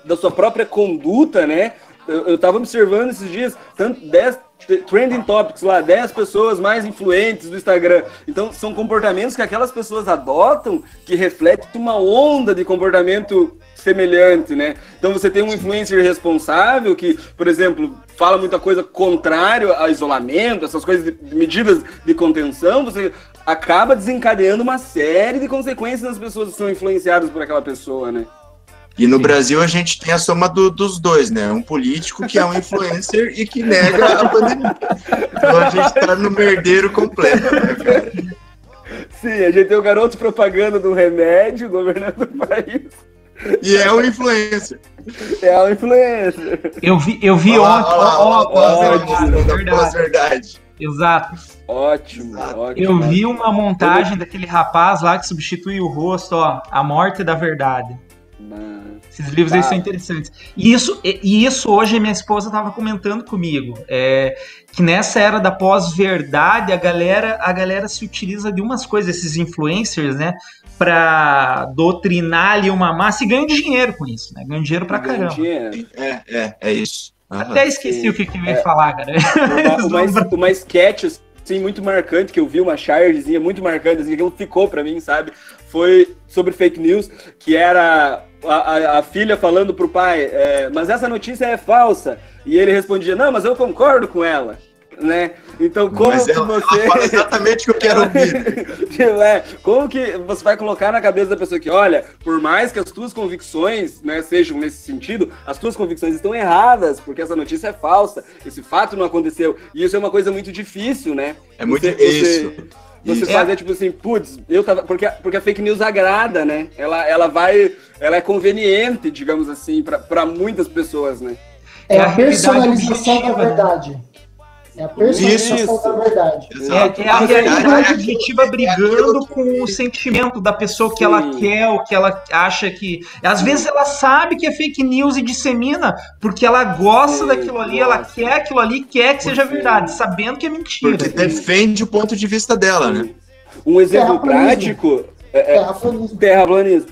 da sua própria conduta, né? Eu estava observando esses dias, 10 trending topics lá, 10 pessoas mais influentes do Instagram. Então, são comportamentos que aquelas pessoas adotam que refletem uma onda de comportamento semelhante, né? Então, você tem um influencer responsável que, por exemplo, fala muita coisa contrária ao isolamento, essas coisas de medidas de contenção, você acaba desencadeando uma série de consequências nas pessoas que são influenciadas por aquela pessoa, né? E no Brasil a gente tem a soma dos dois, né? Um político que é um influencer e que nega a pandemia. Então a gente tá no merdeiro completo, né, cara? Sim, a gente tem o garoto propaganda do remédio governando o país E é um influencer. É um influencer. Eu vi ontem. Verdade. Exato. Ótimo. Eu vi uma montagem daquele rapaz lá que substitui o rosto, ó, A Morte da Verdade. Esses livros aí são interessantes. E isso hoje minha esposa estava comentando comigo. Que nessa era da pós-verdade, a galera se utiliza de umas coisas, esses influencers, né? Pra doutrinar ali uma massa e ganha dinheiro com isso, né? Ganha dinheiro pra caramba. É isso. Até esqueci o que eu ia falar, cara. Uma sketch, assim, muito marcante, que eu vi, uma chargezinha muito marcante, assim, que ficou pra mim, sabe? Foi sobre fake news, que era a filha falando pro pai, mas essa notícia é falsa. E ele respondia, não, mas eu concordo com ela. Né? Então, como que você... Ela fala exatamente o que eu quero ouvir. Como que você vai colocar na cabeça da pessoa que, olha, por mais que as tuas convicções, né, sejam nesse sentido, as tuas convicções estão erradas, porque essa notícia é falsa, esse fato não aconteceu. E isso é uma coisa muito difícil, né? É muito isso. Você fazer, tipo assim, putz, porque a fake news agrada, né? Ela é conveniente, digamos assim, para muitas pessoas, né? É a personalização da verdade. É a personalização da verdade. É a realidade objetiva brigando com o sentimento da pessoa que ela quer, ou que ela acha que... Às vezes ela sabe que é fake news e dissemina porque ela gosta daquilo ali, ela quer aquilo ali, quer que seja verdade, sabendo que é mentira. Porque defende o ponto de vista dela, né? Um exemplo prático... Terraplanismo.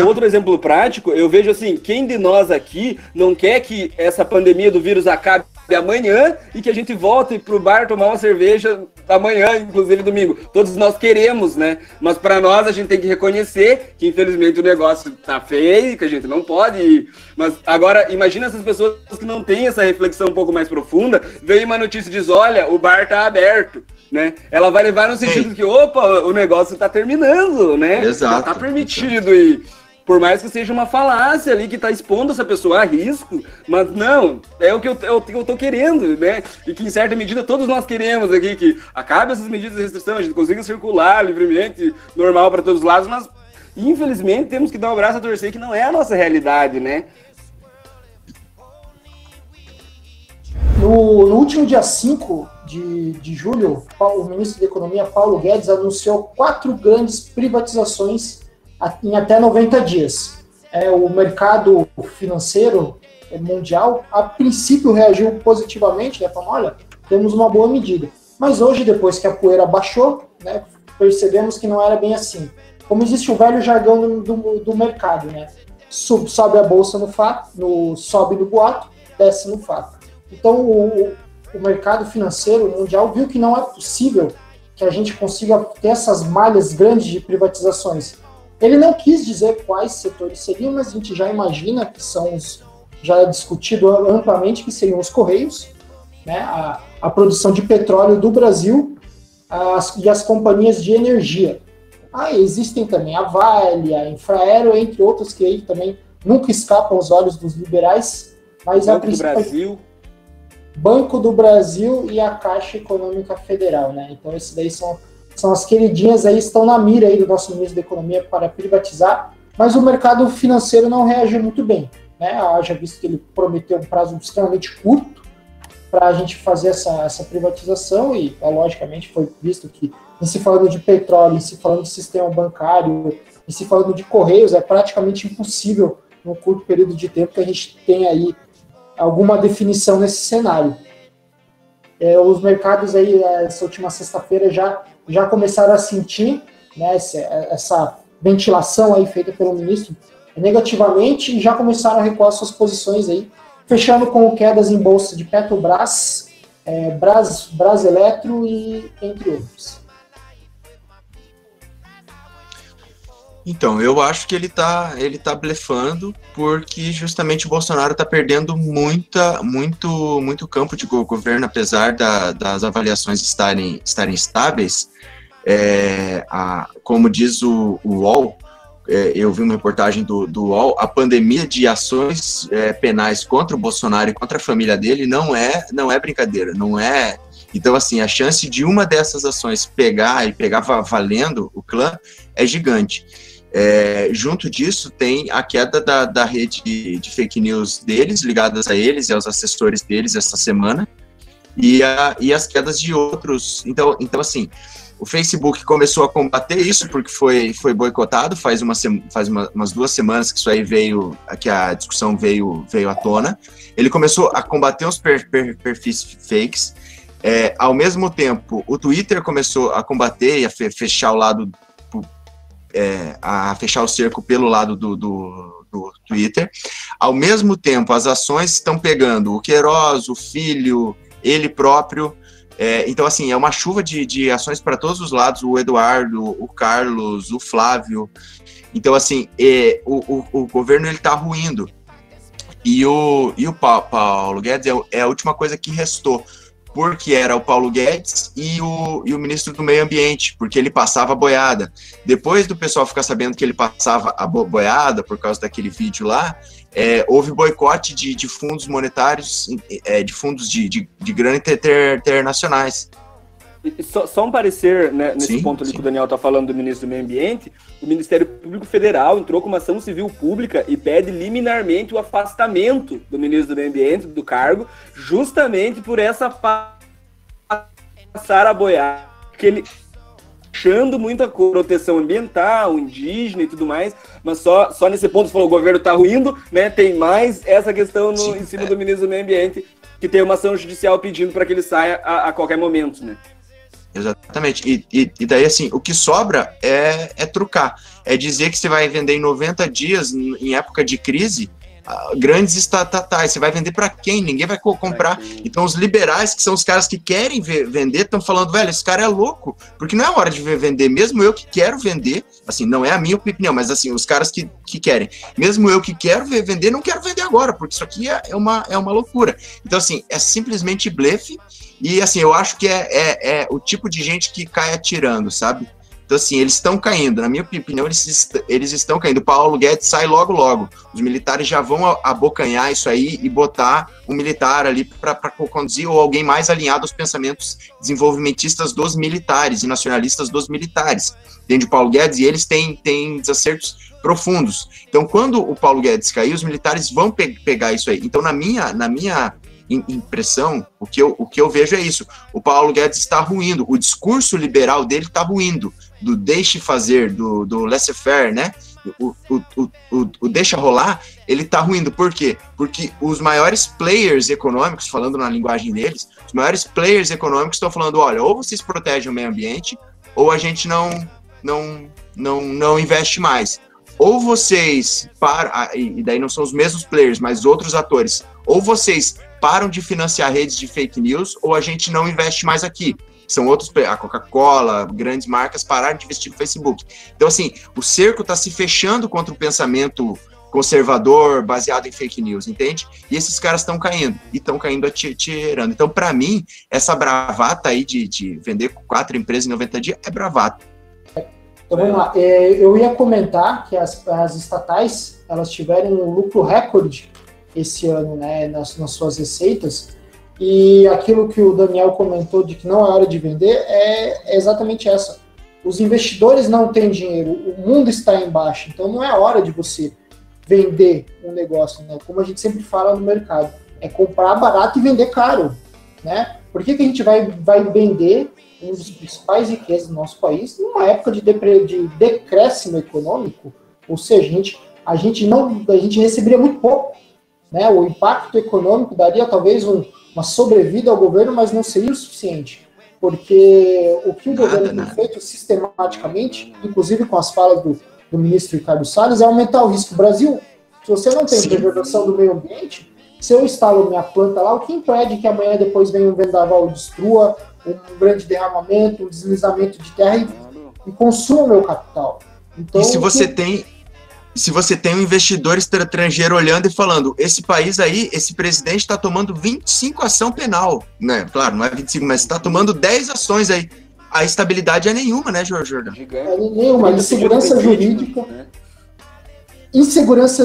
Outro exemplo prático, eu vejo assim, quem de nós aqui não quer que essa pandemia do vírus acabe amanhã e que a gente volte pro bar tomar uma cerveja amanhã, inclusive domingo. Todos nós queremos, né? Mas para nós a gente tem que reconhecer que infelizmente o negócio tá feio, que a gente não pode ir. Mas agora, imagina essas pessoas que não têm essa reflexão um pouco mais profunda, vem uma notícia e diz, olha, o bar tá aberto. Né? Ela vai levar no sentido que, opa, o negócio tá terminando, né? Exato. Já tá permitido e por mais que seja uma falácia ali que tá expondo essa pessoa a risco, mas não, é o que eu tô querendo, né? E que em certa medida todos nós queremos aqui, que acabe essas medidas de restrição, a gente consiga circular livremente, normal para todos os lados, mas infelizmente temos que dar um abraço a torcer que não é a nossa realidade, né? No último dia 5 de julho, o ministro da Economia, Paulo Guedes, anunciou 4 grandes privatizações em até 90 dias. O mercado financeiro mundial, a princípio, reagiu positivamente, né, falando, olha, temos uma boa medida. Mas hoje, depois que a poeira baixou, né, percebemos que não era bem assim. Como existe o velho jargão do mercado, né? Sobe a bolsa no fato, sobe no boato, desce no fato. Então, o mercado financeiro mundial viu que não é possível que a gente consiga ter essas malhas grandes de privatizações. Ele não quis dizer quais setores seriam, mas a gente já imagina que são já é discutido amplamente que seriam os Correios, né, a produção de petróleo do Brasil e as companhias de energia. Existem também a Vale, a Infraero, entre outros que aí também nunca escapam aos olhos dos liberais, mas Banco do Brasil. Banco do Brasil e a Caixa Econômica Federal, né? Então esses daí são as queridinhas aí, estão na mira aí do nosso ministro da Economia para privatizar, mas o mercado financeiro não reagiu muito bem, né? Já visto que ele prometeu um prazo extremamente curto para a gente fazer essa privatização e, logicamente, foi visto que, em se falando de petróleo, em se falando de sistema bancário, em se falando de correios, é praticamente impossível, num curto período de tempo, que a gente tenha aí alguma definição nesse cenário. Os mercados aí, essa última sexta-feira, já começaram a sentir, né, essa ventilação aí feita pelo ministro negativamente e já começaram a recuar suas posições aí, fechando com quedas em bolsa de Petrobras, Braseletro e entre outros. Então, eu acho que ele tá blefando porque justamente o Bolsonaro tá perdendo muito campo de governo, apesar das avaliações estarem estáveis. Como diz o UOL, eu vi uma reportagem do UOL, a pandemia de ações penais contra o Bolsonaro e contra a família dele não é brincadeira, não é. Então, assim, a chance de uma dessas ações pegar valendo o clã é gigante. Junto disso, tem a queda da rede de fake news deles, ligadas a eles e aos assessores deles essa semana, e as quedas de outros. Então assim, o Facebook começou a combater isso, porque foi boicotado, faz umas 2 semanas que isso aí que a discussão veio à tona. Ele começou a combater os perfis fakes. Ao mesmo tempo, o Twitter começou a combater e a fechar o lado, a fechar o cerco pelo lado do Twitter. Ao mesmo tempo, as ações estão pegando o Queiroz, o filho, ele próprio. Então, assim, é uma chuva de ações para todos os lados, o Eduardo, o Carlos, o Flávio. Então, assim, o governo ele está ruindo. E o Paulo Guedes é a última coisa que restou, porque era o Paulo Guedes e o ministro do Meio Ambiente, porque ele passava a boiada. Depois do pessoal ficar sabendo que ele passava a boiada por causa daquele vídeo lá, houve boicote de fundos monetários, de fundos de grana internacionais. Só um parecer, né, nesse Sim, ponto ali que o Daniel está falando do ministro do Meio Ambiente, o Ministério Público Federal entrou com uma ação civil pública e pede liminarmente o afastamento do ministro do Meio Ambiente do cargo, justamente por essa passar a boiar, que ele achando muita proteção ambiental, indígena e tudo mais, mas só nesse ponto você falou, o governo está ruindo, né, tem mais essa questão em cima do ministro do Meio Ambiente, que tem uma ação judicial pedindo para que ele saia a qualquer momento, né? Exatamente, e daí assim, o que sobra é trucar, é dizer que você vai vender em 90 dias, em época de crise, grandes estatais, você vai vender para quem? Ninguém vai comprar. Então os liberais, que são os caras que querem vender, estão falando, velho, esse cara é louco, porque não é hora de vender, mesmo eu que quero vender, assim, não é a minha opinião, mas assim, os caras que querem, mesmo eu que quero vender, não quero vender agora, porque isso aqui é uma loucura. Então assim, é simplesmente blefe. E assim, eu acho que é o tipo de gente que cai atirando, sabe? Então assim, eles estão caindo, na minha opinião, eles estão caindo. O Paulo Guedes sai logo. Os militares já vão abocanhar isso aí e botar um militar ali para conduzir, ou alguém mais alinhado aos pensamentos desenvolvimentistas dos militares e nacionalistas dos militares. Entende? O Paulo Guedes e eles têm desacertos profundos. Então quando o Paulo Guedes cair, os militares vão pegar isso aí. Então na minha impressão, o que eu vejo é isso. O Paulo Guedes está ruindo, o discurso liberal dele está ruindo, do deixe fazer, do laissez-faire, né? O deixa rolar, ele está ruindo. Por quê? Porque os maiores players econômicos, falando na linguagem deles, os maiores players econômicos estão falando, olha, ou vocês protegem o meio ambiente, ou a gente não investe mais. Ou vocês e daí não são os mesmos players, mas outros atores, ou vocês param de financiar redes de fake news, ou a gente não investe mais aqui. São outros, a Coca-Cola, grandes marcas pararam de investir no Facebook. Então, assim, o cerco está se fechando contra o pensamento conservador, baseado em fake news, entende? E esses caras estão caindo, e estão caindo atirando. Então, para mim, essa bravata aí de vender 4 empresas em 90 dias é bravata. Então, vamos lá. Eu ia comentar que as estatais, elas tiveram um lucro recorde esse ano, né, nas suas receitas, e aquilo que o Daniel comentou de que não é hora de vender é exatamente essa. Os investidores não têm dinheiro, o mundo está em baixa, então não é hora de você vender um negócio, né? Como a gente sempre fala no mercado, é comprar barato e vender caro, né? Por que a gente vai vender um dos principais riquezas do nosso país numa época de decréscimo econômico? Ou seja, a gente receberia muito pouco, né? O impacto econômico daria talvez uma sobrevida ao governo, mas não seria o suficiente, porque o que o governo tem feito sistematicamente, inclusive com as falas do ministro Ricardo Salles, é aumentar o risco. Brasil, se você não tem preservação do meio ambiente, se eu instalo minha planta lá, o que impede que amanhã depois venha um vendaval e destrua, um grande derramamento, um deslizamento de terra e consuma o meu capital? Então, e se você tem um investidor estrangeiro olhando e falando, esse país aí, esse presidente está tomando 25 ação penal, né? Claro, não é 25, mas está tomando 10 ações aí. A estabilidade é nenhuma, né, Jordão? Nenhuma. Insegurança jurídica, insegurança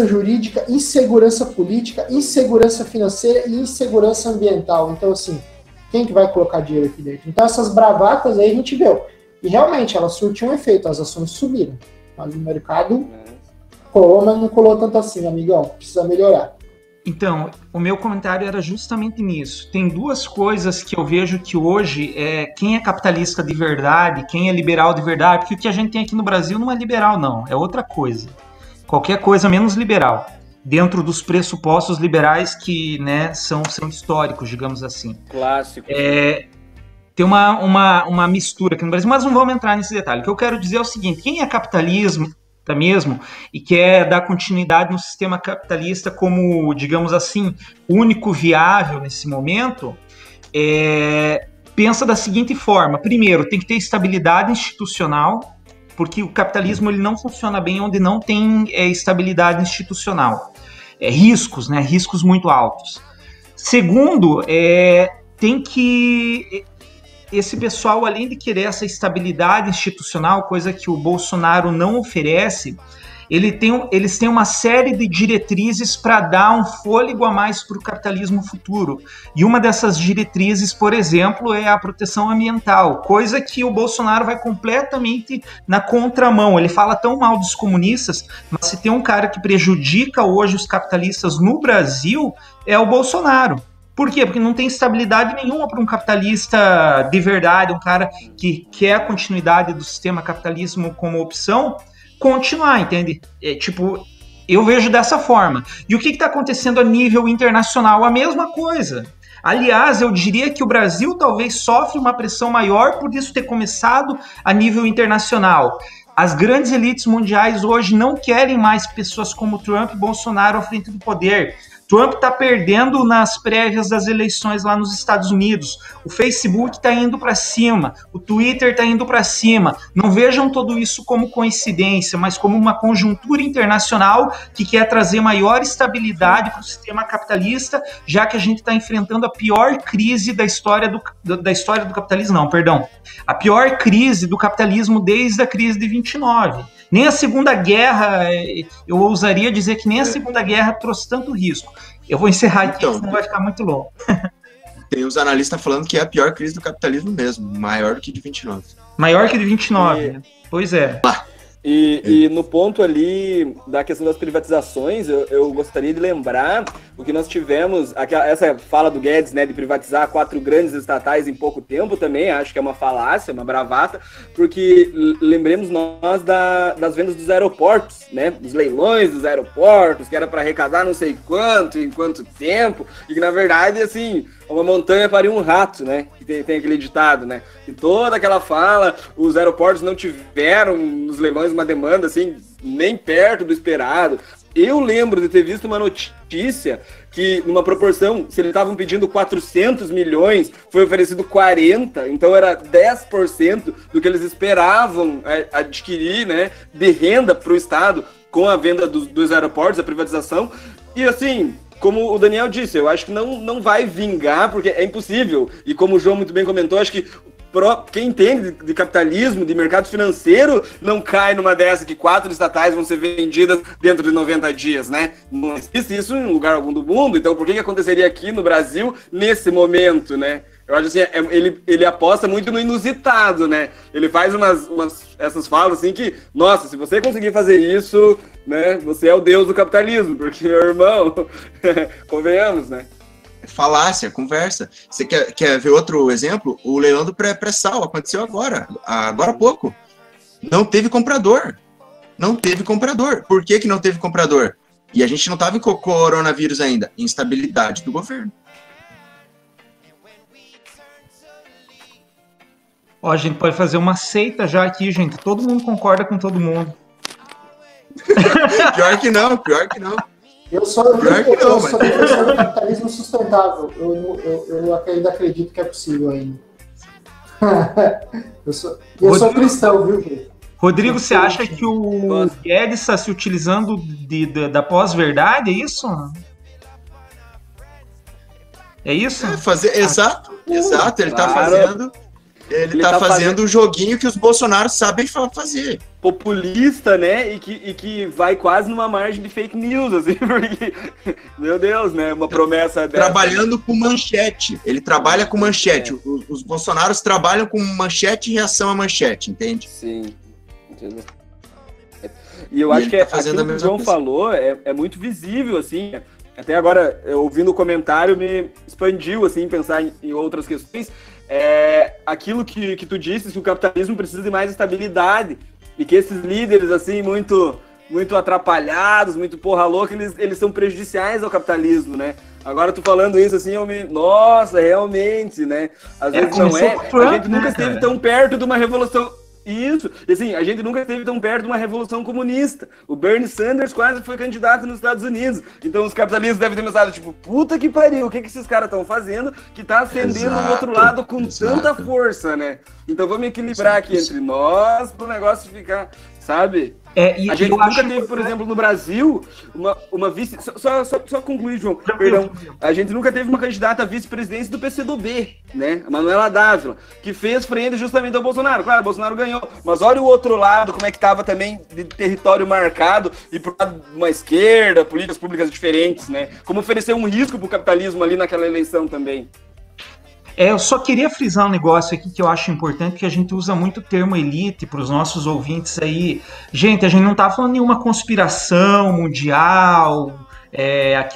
política, insegurança financeira e insegurança ambiental. Então, assim, quem que vai colocar dinheiro aqui dentro? Então, essas bravatas aí a gente viu. E realmente, elas surtiam efeito, as ações subiram. Mas o mercado colou, mas não colou tanto assim, amigão. Precisa melhorar. Então, o meu comentário era justamente nisso. Tem duas coisas que eu vejo que hoje, quem é capitalista de verdade, quem é liberal de verdade, porque o que a gente tem aqui no Brasil não é liberal, não, é outra coisa. Qualquer coisa menos liberal, dentro dos pressupostos liberais que, né, são históricos, digamos assim. Clássico. Tem uma mistura aqui no Brasil, mas não vamos entrar nesse detalhe. O que eu quero dizer é o seguinte, quem é capitalista mesmo e quer dar continuidade no sistema capitalista como, digamos assim, único viável nesse momento, pensa da seguinte forma: primeiro, tem que ter estabilidade institucional, porque o capitalismo ele não funciona bem onde não tem estabilidade institucional. Riscos, né? Riscos muito altos. Segundo, tem que... Esse pessoal, além de querer essa estabilidade institucional, coisa que o Bolsonaro não oferece, eles têm uma série de diretrizes para dar um fôlego a mais para o capitalismo futuro. E uma dessas diretrizes, por exemplo, é a proteção ambiental, coisa que o Bolsonaro vai completamente na contramão. Ele fala tão mal dos comunistas, mas se tem um cara que prejudica hoje os capitalistas no Brasil, é o Bolsonaro. Por quê? Porque não tem estabilidade nenhuma para um capitalista de verdade, um cara que quer a continuidade do sistema capitalismo como opção, continuar, entende? Eu vejo dessa forma. E o que está acontecendo a nível internacional? A mesma coisa. Aliás, eu diria que o Brasil talvez sofre uma pressão maior por isso ter começado a nível internacional. As grandes elites mundiais hoje não querem mais pessoas como Trump e Bolsonaro à frente do poder. Trump está perdendo nas prévias das eleições lá nos Estados Unidos. O Facebook está indo para cima. O Twitter está indo para cima. Não vejam tudo isso como coincidência, mas como uma conjuntura internacional que quer trazer maior estabilidade para o sistema capitalista, já que a gente está enfrentando a pior crise da história do capitalismo. Não, perdão. A pior crise do capitalismo desde a crise de 29. Nem a Segunda Guerra, eu ousaria dizer que nem a Segunda Guerra trouxe tanto risco. Eu vou encerrar aqui, então, senão vai ficar muito longo. Tem os analistas falando que é a pior crise do capitalismo mesmo, maior do que de 29. Maior que de 29, né? Pois é. E no ponto ali da questão das privatizações, eu gostaria de lembrar o que nós tivemos, essa fala do Guedes, né, de privatizar 4 grandes estatais em pouco tempo também, acho que é uma falácia, uma bravata, porque lembremos nós das vendas dos aeroportos, né, dos leilões dos aeroportos, que era para arrecadar não sei quanto, em quanto tempo, e que na verdade, assim, uma montanha paria um rato, né, que tem aquele ditado, né, e toda aquela fala, os aeroportos não tiveram nos leilões uma demanda, assim, nem perto do esperado. Eu lembro de ter visto uma notícia que, numa proporção, se eles estavam pedindo 400 milhões, foi oferecido 40, então era 10% do que eles esperavam adquirir, né, de renda para o Estado com a venda dos aeroportos, a privatização. E assim, como o Daniel disse, eu acho que não vai vingar, porque é impossível. E como o João muito bem comentou, acho que quem entende de capitalismo, de mercado financeiro, não cai numa dessa que 4 estatais vão ser vendidas dentro de 90 dias, né? Não existe isso em lugar algum do mundo, então por que aconteceria aqui no Brasil nesse momento, né? Eu acho assim, ele aposta muito no inusitado, né? Ele faz essas falas assim que, nossa, se você conseguir fazer isso, né, você é o deus do capitalismo, porque, meu irmão, convenhamos, né? Falácia, conversa. Você quer ver outro exemplo? O leilão do pré-sal aconteceu agora há pouco. Não teve comprador. Não teve comprador. Por que não teve comprador? E a gente não estava em coronavírus ainda. Instabilidade do governo. Ó, a gente pode fazer uma seita já aqui, gente. Todo mundo concorda com todo mundo. Pior que não. Eu sou defensor do capitalismo sustentável. Eu ainda acredito que é possível ainda. eu sou cristão, viu, gente? Rodrigo, você acha que o Guedes está se utilizando da pós-verdade? É isso? É isso? Exato. Ele está fazendo... Ele tá fazendo o joguinho que os Bolsonaros sabem fazer. Populista, né? E que vai quase numa margem de fake news, assim, porque, meu Deus, né? Uma promessa dessa. Trabalhando com manchete. Ele trabalha com manchete. Os Bolsonaros trabalham com manchete e reação à manchete, entende? Sim. E eu acho que aquilo que o João falou é muito visível, assim. Até agora, ouvindo o comentário, me expandiu, assim, pensar em outras questões. Aquilo que tu disse, que o capitalismo precisa de mais estabilidade e que esses líderes, assim, muito atrapalhados, muito porra louca, eles são prejudiciais ao capitalismo, né? Agora, tu falando isso, assim, nossa, realmente, né? Às vezes não é. A gente nunca esteve tão perto de uma revolução... Isso, assim, a gente nunca esteve tão perto de uma revolução comunista. O Bernie Sanders quase foi candidato nos Estados Unidos. Então os capitalistas devem ter pensado, tipo, puta que pariu, o que esses caras estão fazendo que tá acendendo o outro lado com tanta força, né? Então vamos equilibrar aqui entre nós pro negócio ficar, sabe? A gente nunca teve, por exemplo, no Brasil, uma vice... Só concluir, João, perdão. A gente nunca teve uma candidata à vice-presidência do PCdoB, né? A Manuela Dávila, que fez frente justamente ao Bolsonaro. Claro, o Bolsonaro ganhou, mas olha o outro lado, como é que tava também de território marcado e por lado de uma esquerda, políticas públicas diferentes, né? Como oferecer um risco pro capitalismo ali naquela eleição também. Eu só queria frisar um negócio aqui que eu acho importante, que a gente usa muito o termo elite para os nossos ouvintes aí. Gente, a gente não tá falando de nenhuma conspiração mundial,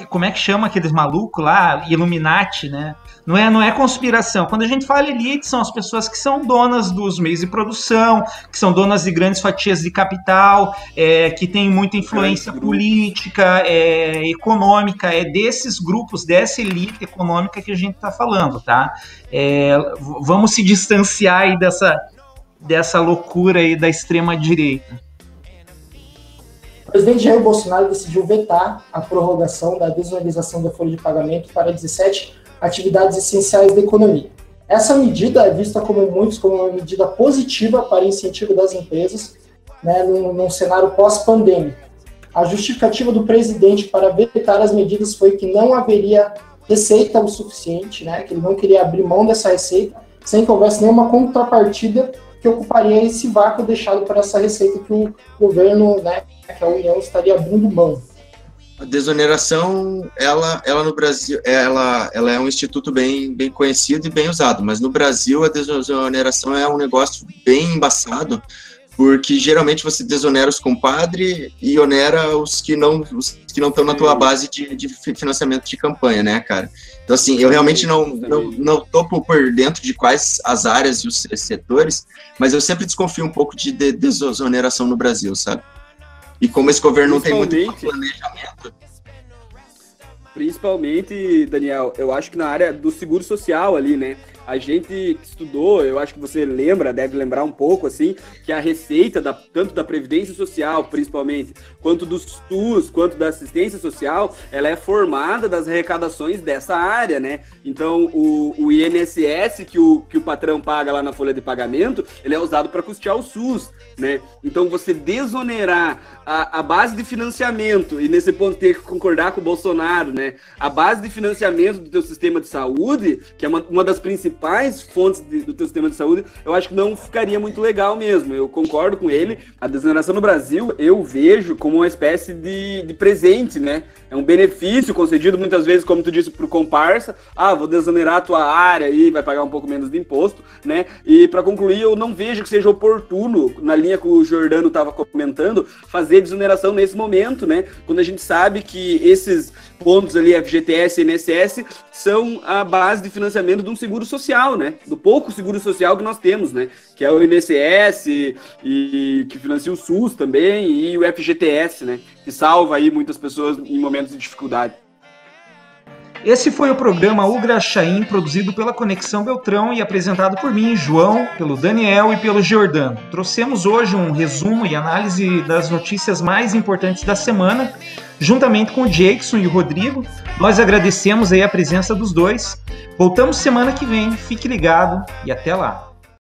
como é que chama aqueles malucos lá? Illuminati, né? Não é conspiração. Quando a gente fala elite, são as pessoas que são donas dos meios de produção, que são donas de grandes fatias de capital, que têm muita influência política, econômica. É desses grupos, dessa elite econômica que a gente está falando, tá? Vamos se distanciar aí dessa loucura aí da extrema-direita. O presidente Jair Bolsonaro decidiu vetar a prorrogação da desonerização da folha de pagamento para 17 atividades essenciais da economia. Essa medida é vista como uma medida positiva para incentivo das empresas, né, num cenário pós-pandêmico. A justificativa do presidente para vetar as medidas foi que não haveria receita o suficiente, né, que ele não queria abrir mão dessa receita sem que houvesse nenhuma contrapartida que ocuparia esse vácuo deixado por essa receita que o governo, né, que a União estaria abrindo mão. A desoneração, ela no Brasil, ela é um instituto bem conhecido e bem usado, mas no Brasil a desoneração é um negócio bem embaçado, porque geralmente você desonera os compadres e onera os que não estão na tua base de financiamento de campanha, né, cara? Então, assim, eu realmente não tô por dentro de quais as áreas e os setores, mas eu sempre desconfio um pouco de desoneração no Brasil, sabe? E como esse governo não tem muito planejamento. Principalmente, Daniel, eu acho que na área do seguro social ali, né? A gente estudou, eu acho que você deve lembrar um pouco, assim, que a receita, tanto da Previdência Social, principalmente, quanto do SUS, quanto da assistência social, ela é formada das arrecadações dessa área, né? Então, o INSS que o patrão paga lá na folha de pagamento, ele é usado para custear o SUS, né? Então, você desonerar a base de financiamento, e nesse ponto ter que concordar com o Bolsonaro, né? A base de financiamento do teu sistema de saúde, que é uma das principais fontes do teu sistema de saúde, eu acho que não ficaria muito legal mesmo. Eu concordo com ele. A desoneração no Brasil, eu vejo como uma espécie de presente, né? É um benefício concedido muitas vezes, como tu disse, pro comparsa. Vou desonerar a tua área aí, vai pagar um pouco menos de imposto, né? E para concluir, eu não vejo que seja oportuno, na linha que o Jordano estava comentando, fazer desoneração nesse momento, né? Quando a gente sabe que esses pontos ali, FGTS e INSS, são a base de financiamento de um seguro social, né? Do pouco seguro social que nós temos, né? Que é o INSS, e que financia o SUS também, e o FGTS, né? Que salva aí muitas pessoas em momentos de dificuldade. Esse foi o programa Ugraxaim, produzido pela Conexão Beltrão e apresentado por mim, João, pelo Daniel e pelo Giordano. Trouxemos hoje um resumo e análise das notícias mais importantes da semana, juntamente com o Jackson e o Rodrigo. Nós agradecemos aí a presença dos dois. Voltamos semana que vem, fique ligado e até lá.